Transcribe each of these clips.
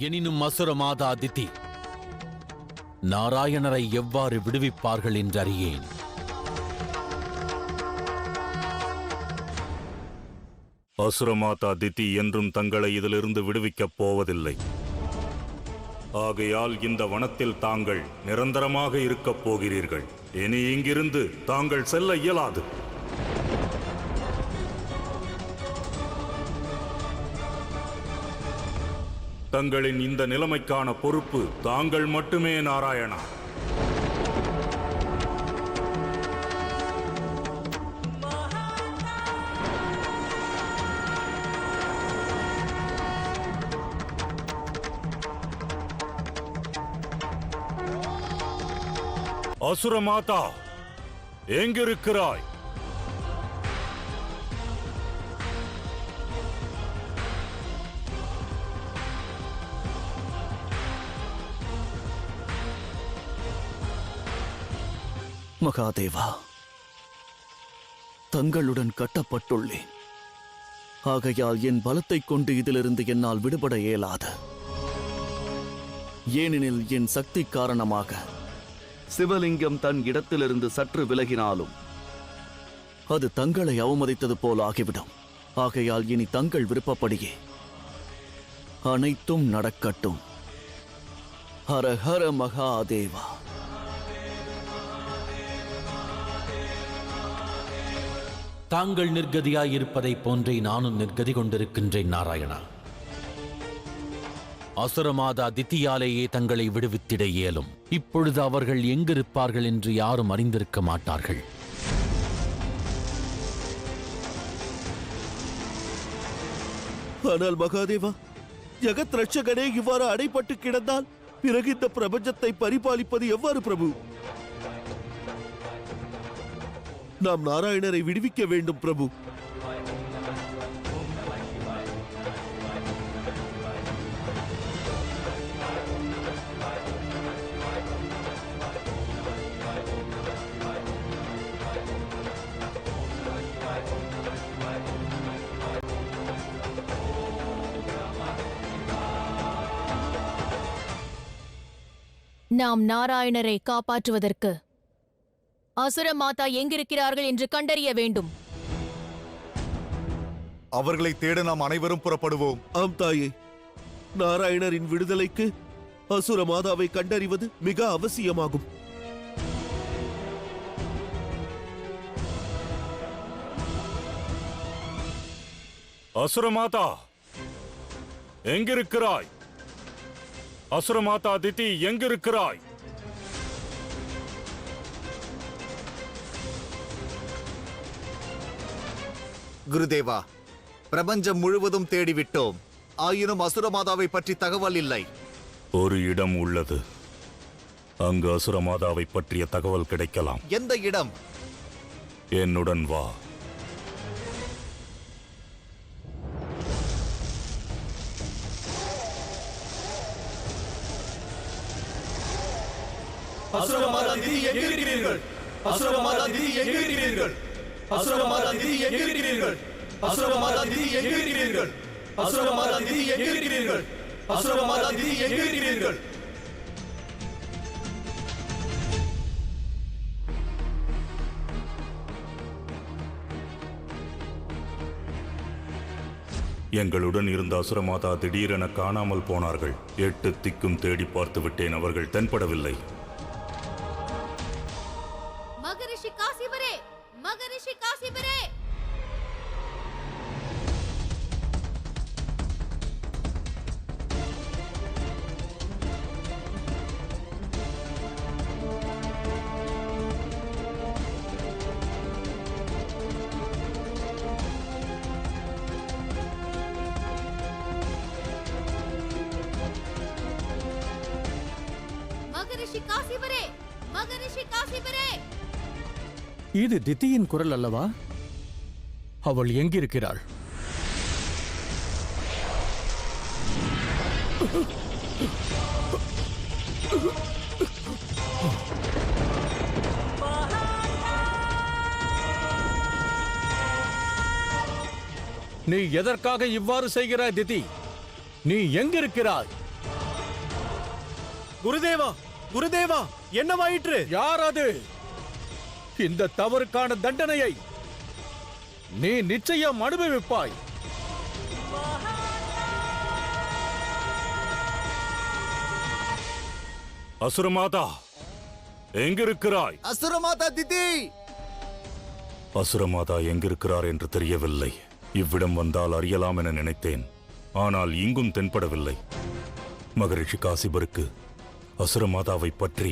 எனினும் அசுர மாதா திதி நாராயணரை எவ்வாறு விடுவிப்பார்கள் என்றறியேன். அசுரமாதா திதி என்றும் தங்களை இதிலிருந்து விடுவிக்கப் போவதில்லை. ஆகையால் இந்த வனத்தில் தாங்கள் நிரந்தரமாக இருக்கப் போகிறீர்கள். இனி இங்கிருந்து தாங்கள் செல்ல இயலாது. தங்களின் இந்த நிலைமைக்கான பொறுப்பு தாங்கள் மட்டுமே நாராயணா. அசுரமாதா, எங்கிருக்கிறாய்? மகாதேவா, தங்களுடன் கட்டப்பட்டுள்ளேன். ஆகையால் என் பலத்தைக் கொண்டு இதிலிருந்து என்னால் விடுபட இயலாது. ஏனெனில் என் சக்தி காரணமாக சிவலிங்கம் தன் இடத்திலிருந்து சற்று விலகினாலும் அது தங்களை அவமதித்தது போல் ஆகிவிடும். ஆகையால் இனி தங்கள் விருப்பப்படியே அனைத்தும் நடக்கட்டும். ஹர ஹர மகாதேவா. தாங்கள் நிர்கதியாயிருப்பதைப் போன்றே நானும் நிர்கதி கொண்டிருக்கின்றேன் நாராயணா. அசுரமாதா தித்தியாலேயே தங்களை விடுவித்திட இயலும். இப்பொழுது அவர்கள் எங்கிருப்பார்கள் என்று யாரும் அறிந்திருக்க மாட்டார்கள். ஆனால் மகாதேவா, ஜகத் ரட்சகனே இவ்வாறு அடைப்பட்டு கிடந்தால் பிறகு இந்த பிரபஞ்சத்தை பரிபாலிப்பது எவ்வாறு பிரபு? நாம் நாராயணரை விடுவிக்க வேண்டும் பிரபு. நாம் நாராயணரை காப்பாற்றுவதற்கு அசுர மாதா எங்கிருக்கிறார்கள் என்று கண்டறிய வேண்டும். அவர்களை தேட நாம் அனைவரும் புறப்படுவோம். ஆம் தாயே, நாராயணரின் விடுதலைக்கு அசுர மாதாவை கண்டறிவது மிக அவசியமாகும். அசுரமாதா, எங்கிருக்கிறாய்? அசுரமாதா திதி, எங்கிருக்கிறாய்? குருதேவா, பிரபஞ்சம் முழுவதும் தேடிவிட்டோம். ஆயினும் அசுரமாதாவை பற்றி தகவல் இல்லை. ஒரு இடம் உள்ளது. அங்கு அசுரமாதாவை பற்றிய தகவல் கிடைக்கலாம். எந்த இடம்? என்னுடன் வா. அசுரமாதா திதி, எங்கே இருக்கிறீர்கள்? அசுரமாதா திதி, எங்கே இருக்கிறீர்கள்? அசுரமாதா திதி, எங்கே இருக்கிறீர்கள்? அசுரமாதா திதி, எங்கே இருக்கிறீர்கள்? அசுரமாதா திதி, எங்கே இருக்கிறீர்கள்? அசுரமாதா திதி, எங்கே இருக்கிறீர்கள்? எங்களுடன் இருந்த அசுரமாதா திடீரென காணாமல் போனார்கள். 8 திக்கும் தேடி பார்த்து விட்டேன், அவர்கள் தென்படவில்லை. மகரிஷி காசிபரே, மகரிஷி காசிபரே. மகரிஷி காசிபரே, மகரிஷி காசிபரே. இது திதியின் குரல் அல்லவா? அவள் எங்கிருக்கிறாள்? நீ எதற்காக இவ்வாறு செய்கிறாய் திதி? நீ எங்கிருக்கிறாய்? குருதேவா, குருதேவா, என்னவாயிற்று? யார் அது? இந்த தவறுக்கான தண்டனையை நீ நிச்சயம் அனுபவிப்பாய். அசுரமாதா எங்கிருக்கிறாய்? அசுரமாதா திதி! அசுரமாதா எங்கிருக்கிறார் என்று தெரியவில்லை. இவ்விடம் வந்தால் அறியலாம் என நினைத்தேன். ஆனால் இங்கும் தென்படவில்லை. மகரிஷி காசிபருக்கு அசுரமாதாவை பற்றி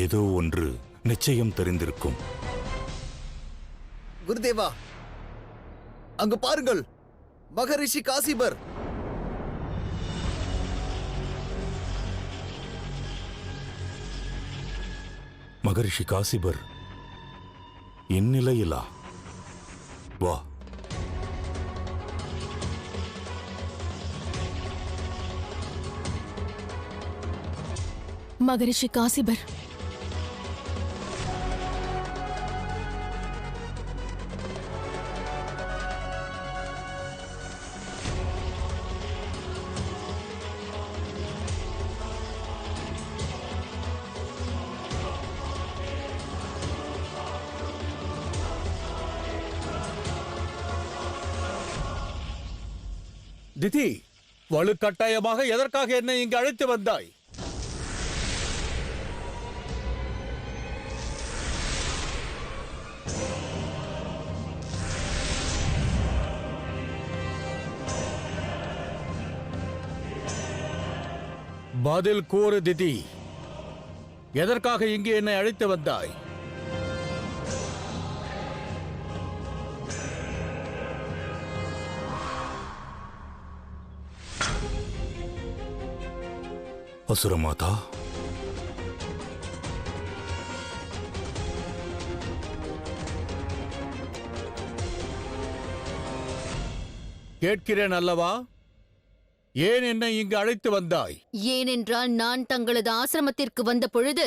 ஏதோ ஒன்று நிச்சயம் தெரிந்திருக்கும். குருதேவா, அங்கு பாருங்கள், மகரிஷி காசிபர். மகரிஷி காசிபர் இந்நிலையிலா? வா. மகரிஷி காசிபர், திதி, வலுக்கட்டாயமாக எதற்காக என்னை இங்கு அழைத்து வந்தாய்? பதில் கூறு திதி, எதற்காக இங்கு என்னை அழைத்து வந்தாய்? அசுரமாதா, கேட்கிறேன் அல்லவா, ஏன் என்னை இங்கு அழைத்து வந்தாய்? ஏனென்றால் நான் தங்களது ஆசிரமத்திற்கு வந்த பொழுது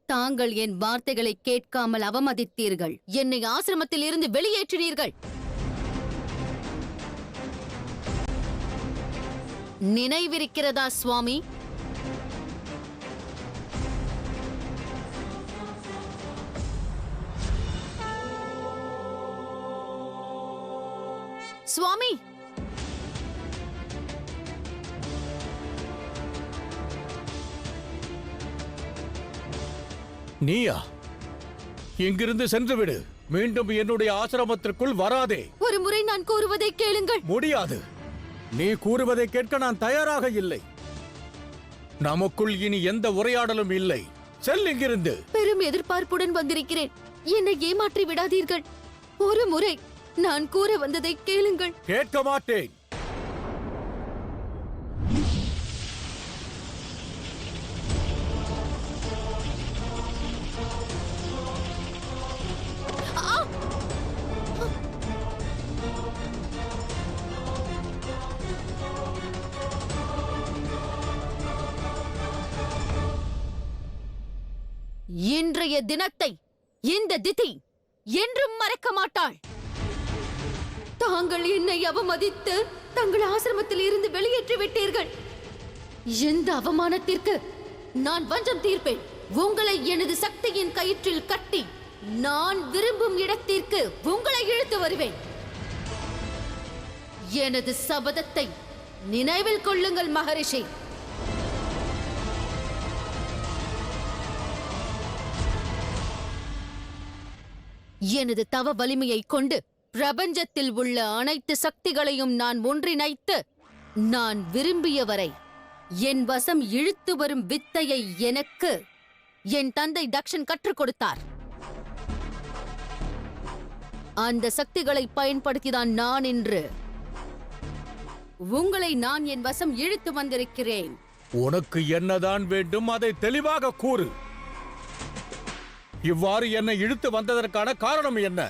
தாங்கள் என் வார்த்தைகளை கேட்காமல் அவமதித்தீர்கள். என்னை ஆசிரமத்தில் இருந்து வெளியேற்றினீர்கள். நினைவிருக்கிறதா சுவாமி? சுவாமி, நீயா? இங்கிருந்து சென்றுவிடு. மீண்டும் என்னுடைய ஆசிரமத்திற்குள் வராதே. ஒரு முறை நான் கூறுவதை கேளுங்கள். முடியாது. நீ கூறுவதை கேட்க நான் தயாராக இல்லை. நமக்குள் இனி எந்த உரையாடலும் இல்லை. செல் இங்கிருந்து. பெரும் எதிர்பார்ப்புடன் வந்திருக்கிறேன். என்னை ஏமாற்றி விடாதீர்கள். ஒரு முறை நான் கூற வந்ததை கேளுங்கள். கேட்க மாட்டேன். இன்றைய தினத்தை இந்த திதி என்றும் மறக்க மாட்டாள். தாங்கள் என்னை அவமதித்து தங்கள் ஆசிரமத்தில் இருந்து வெளியேற்றி விட்டீர்கள். இந்த அவமானத்திற்கு நான் வஞ்சம் தீர்ப்பேன். உங்களை எனது சக்தியின் கயிற்றில் கட்டி நான் விரும்பும் இடத்திற்கு உங்களை இழுத்து வருவேன். எனது சபதத்தை நினைவில் கொள்ளுங்கள் மகரிஷி. எனது தவ வலிமையை கொண்டு பிரபஞ்சத்தில் உள்ள அனைத்து சக்திகளையும் நான் ஒன்றிணைத்து நான் விரும்பியவரை என் வசம் இழுத்து வரும் வித்தையை எனக்கு என் தந்தை தக்ஷன் கற்றுக் கொடுத்தார். அந்த சக்திகளை பயன்படுத்திதான் நான் இன்று உங்களை நான் என் வசம் இழுத்து வந்திருக்கிறேன். உனக்கு என்னதான் வேண்டும், அதை தெளிவாக கூறு. இவ்வாறு என்னை இழுத்து வந்ததற்கான காரணம் என்ன?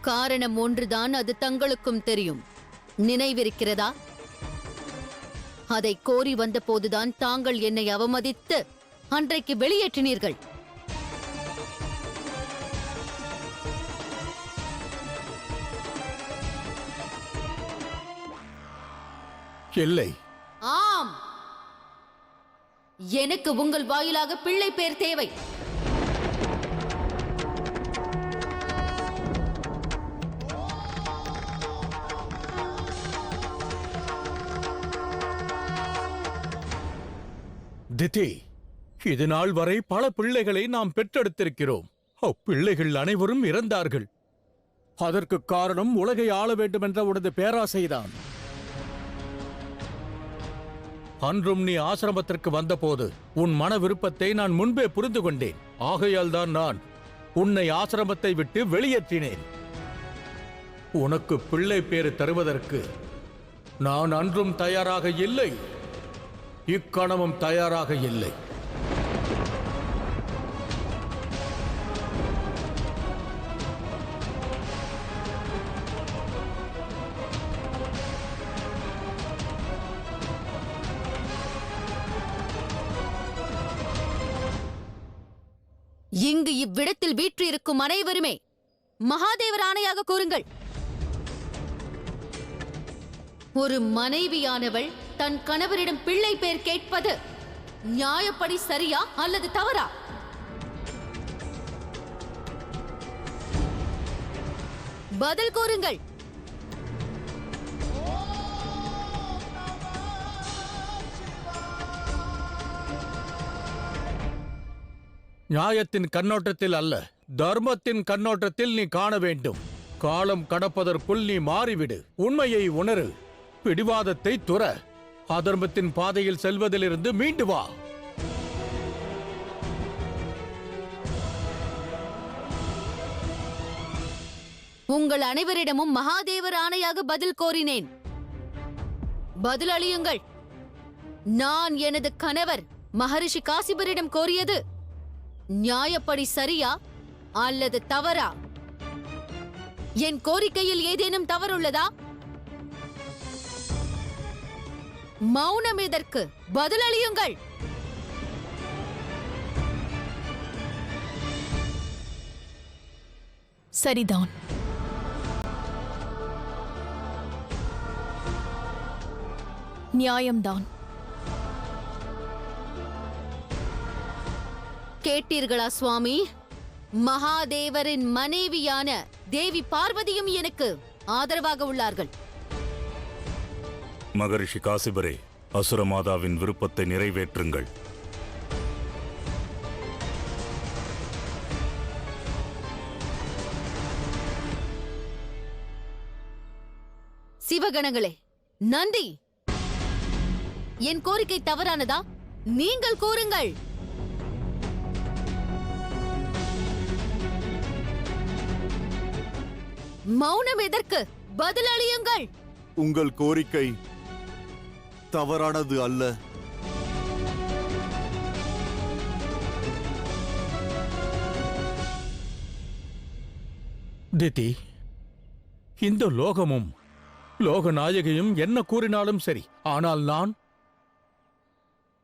காரணம் ஒன்றுதான், அது தங்களுக்கும் தெரியும். நினைவிருக்கிறதா? அதை கோரி வந்த போதுதான் தாங்கள் என்னை அவமதித்து அன்றைக்கு வெளியேற்றினீர்கள். இல்லை. ஆம், எனக்கு உங்கள் வாயிலாக பிள்ளை பேர் தேவை. திதி, இது நாள் வரை பல பிள்ளைகளை நாம் பெற்றெடுத்திருக்கிறோம். அப்பிள்ளைகள் அனைவரும் இறந்தார்கள். அதற்கு காரணம் உலகை ஆள வேண்டும் என்ற உனது பேராசைதான். அன்றும் நீ ஆசிரமத்திற்கு வந்தபோது உன் மன விருப்பத்தை நான் முன்பே புரிந்து கொண்டேன். ஆகையால் தான் நான் உன்னை ஆசிரமத்தை விட்டு வெளியேற்றினேன். உனக்கு பிள்ளை பேறு தருவதற்கு நான் அன்றும் தயாராக இல்லை, இக்கணமும் தயாராக இல்லை. இங்கு இவ்விடத்தில் வீற்றிருக்கும் அனைவருமே மகாதேவர் ஆணையாக கூறுங்கள். ஒரு மனைவியானவள் தன் கணவரிடம் பிள்ளை பேர் கேட்பது நியாயப்படி சரியா அல்லது தவறா? பதில் கூறுங்கள். நியாயத்தின் கண்ணோட்டத்தில் அல்ல, தர்மத்தின் கண்ணோட்டத்தில் நீ காண வேண்டும். காலம் கடப்பதற்குள் நீ மாறிவிடு. உண்மையை உணரு. பிடிவாதத்தை துற. அதர்மத்தின் பாதையில் செல்வதிலிருந்து மீண்டு வா. உங்கள் அனைவரிடமும் மகாதேவர் ஆணையாக பதில் கோரினேன். பதில் அளியுங்கள். நான் எனது கணவர் மகரிஷி காசிபரிடம் கோரியது நியாயப்படி சரியா அல்லது தவறா? என் கோரிக்கையில் ஏதேனும் தவறுள்ளதா? மௌனம் எதற்கு? பதில் அளியுங்கள். சரிதான். நியாயம்தான். கேட்டீர்களா சுவாமி? மகாதேவரின் மனைவியான தேவி பார்வதியும் எனக்கு ஆதரவாக உள்ளார்கள். மகரிஷி காசிபரே, அசுரமாதாவின் விருப்பத்தை நிறைவேற்றுங்கள். சிவகணங்களே, நன்றி. என் கோரிக்கை தவறானதா? நீங்கள் கூறுங்கள். மௌனம் எதற்கு? பதில் அளியுங்கள். உங்கள் கோரிக்கை தவறானது அல்ல. திதி, இந்த லோகமும் லோகநாயகியும் என்ன கூறினாலும் சரி, ஆனால் நான்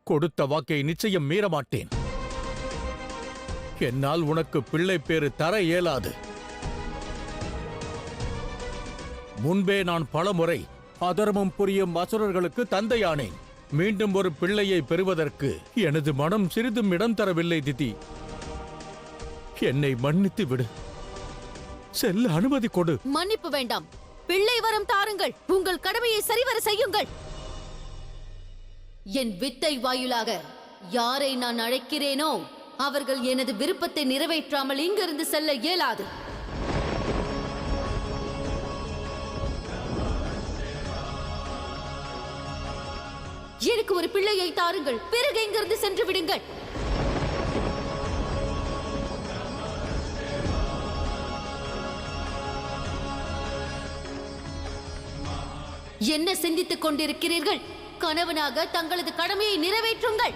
கொடுத்த வாக்கை நிச்சயம் மீறமாட்டேன். என்னால் உனக்கு பிள்ளை பேறு தர இயலாது. முன்பே நான் பலமுறை அதர்மம் புரியும் அசுரர்களுக்கு தந்தையானேன். மீண்டும் ஒரு பிள்ளையை பெறுவதற்கு எனது மனம் சிறிதும் இடம் தரவில்லை. திதி, என்னை மன்னித்து விடு. செல்ல அனுமதி கொடு. மன்னிப்பு வேண்டாம். பிள்ளை வரம் தாருங்கள். உங்கள் கடமையை சரிவர செய்யுங்கள். என் வித்தை வாயிலாக யாரை நான் அழைக்கிறேனோ அவர்கள் எனது விருப்பத்தை நிறைவேற்றாமல் இங்கிருந்து செல்ல இயலாது. எனக்கு ஒரு பிள்ளையை தாருங்கள். பிறகு இங்கிருந்து சென்று விடுங்கள். என்ன சிந்தித்துக் கொண்டிருக்கிறீர்கள்? கணவனாக தங்களது கடமையை நிறைவேற்றுங்கள்.